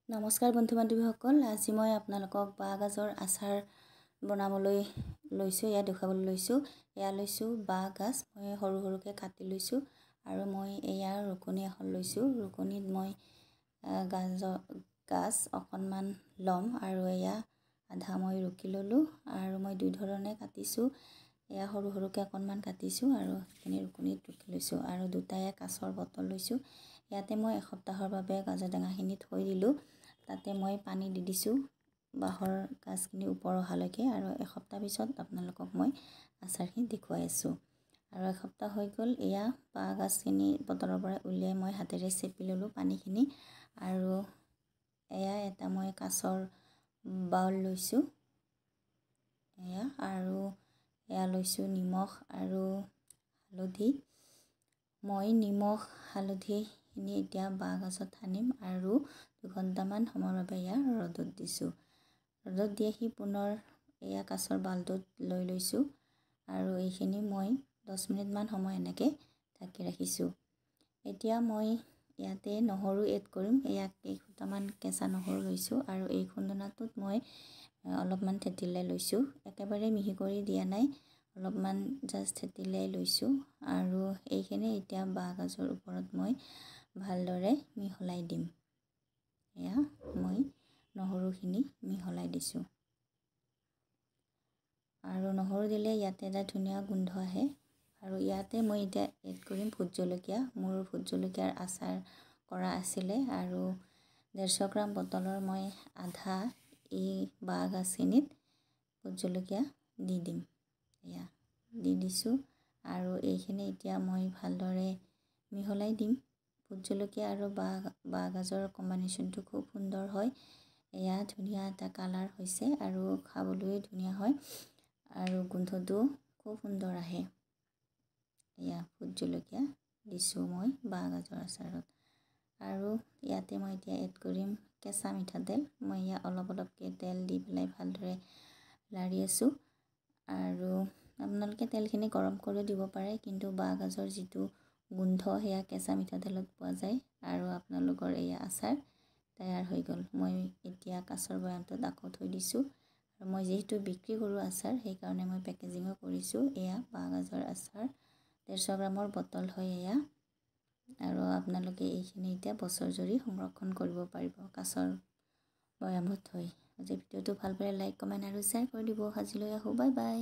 নমস্কাৰ বন্ধু বান্ধৱীসকল, আজি মই আপোনালোকক বাঁহ গাজৰ আচাৰ বনাবলৈ লৈছোঁ। এয়া দেখুৱাবলৈ লৈছোঁ। এয়া লৈছোঁ বাঁহ গাজ, মই সৰু সৰুকৈ কাটি লৈছোঁ আৰু মই এয়া ৰুকনি এখন লৈছোঁ। ৰুকনিত মই গাজ অকণমান ল'ম আৰু এয়া আধা মই ৰুকি ল'লোঁ আৰু মই দুই ধৰণে কাটিছোঁ। এয়া সৰু সৰুকৈ অকণমান কাটিছোঁ আৰু সেইখিনি ৰুকনিত ৰুকি লৈছোঁ আৰু দুটাই কাঁচৰ বটল লৈছোঁ। ইয়াতে মই এসপ্তাহৰ বাবে গাজৰ টেঙাখিনি থৈ দিলোঁ। তাতে মই পানী দি দিছোঁ বাঁহৰ গাজখিনি ওপৰ অহালৈকে আৰু এসপ্তাহ পিছত আপোনালোকক মই আচাৰখিনি দেখুৱাই আছোঁ। আৰু এসপ্তাহ হৈ গ'ল। এয়া বাঁহ গাজখিনি বটলৰ পৰা উলিয়াই মই হাতেৰে চেপি ল'লোঁ পানীখিনি আৰু এয়া এটা মই কাঁচৰ বাউল লৈছোঁ। এয়া আৰু এয়া লৈছোঁ নিমখ আৰু হালধি। মই নিমখ হালধিখিনি এতিয়া বাঁহ গাজত সানিম আৰু 2 ঘণ্টামান সময়ৰ বাবে এয়া ৰ'দত দিছোঁ। ৰ'দত দি আহি পুনৰ এয়া কাঁচৰ বাল্টিত লৈ লৈছোঁ আৰু এইখিনি মই 10 মিনিটমান সময় এনেকৈ ঢাকি ৰাখিছোঁ। এতিয়া মই ইয়াতে নহৰু এড কৰিম। এয়া কেইফুটামান কেঁচা নহৰু লৈছোঁ আৰু এই খুন্দনাটোত মই অলপমান থেতিলাই লৈছোঁ। একেবাৰে মিহি কৰি দিয়া নাই, অলপমান জাষ্ট থেতিলাই লৈছোঁ আৰু এইখিনি এতিয়া বাঁহ গাজৰ ওপৰত মই ভালদৰে মিহলাই দিম। এয়া মই নহৰুখিনি মিহলাই দিছোঁ আৰু নহৰু দিলে ইয়াতে এটা ধুনীয়া গোন্ধ আহে। আৰু ইয়াতে মই এতিয়া এড কৰিম ভোট জলকীয়া। মোৰ ভোট জলকীয়াৰ আচাৰ কৰা আছিলে আৰু 150 গ্ৰাম বটলৰ মই আধা এই বাঁহ গাজখিনিত ভোট জলকীয়া দি দিম। এয়া দি দিছোঁ আৰু এইখিনি এতিয়া মই ভালদৰে মিহলাই দিম। ভোট জলকীয়া আৰু বাঁহ গাজৰ কম্বিনেশ্যনটো খুব সুন্দৰ হয়। এয়া ধুনীয়া এটা কালাৰ হৈছে আৰু খাবলৈও ধুনীয়া হয় আৰু গোন্ধটো খুব সুন্দৰ আহে। এয়া ভোট জলকীয়া দিছোঁ মই বাঁহ গাজৰ আচাৰত আৰু ইয়াতে মই এতিয়া এড কৰিম কেঁচা মিঠাতেল। মই এয়া অলপ অলপকৈ তেল দি পেলাই ভালদৰে লাৰি আছোঁ আৰু আপোনালোকে তেলখিনি গৰম কৰিও দিব পাৰে, কিন্তু বাঁহ গাজৰ যিটো গোন্ধ সেয়া কেঁচা মিঠাতেলত পোৱা যায় আৰু আপোনালোকৰ এয়া আচাৰ তৈয়াৰ হৈ গ'ল। মই এতিয়া কাঁচৰ বৈয়ামটোত আকৌ থৈ দিছোঁ আৰু মই যিহেতু বিক্ৰী কৰোঁ আচাৰ, সেইকাৰণে মই পেকেজিঙো কৰিছোঁ। এয়া বাঁহ গাজৰ আচাৰ 150 গ্ৰামৰ বটল হয় এয়া আৰু আপোনালোকে এইখিনি এতিয়া বছৰ জুৰি সংৰক্ষণ কৰিব পাৰিব কাঁচৰ বৈয়ামত থৈ। আজি ভিডিঅ'টো ভাল পালে লাইক, কমেণ্ট আৰু শ্বেয়াৰ কৰি দিব। আজিলৈ আহোঁ, বাই বাই।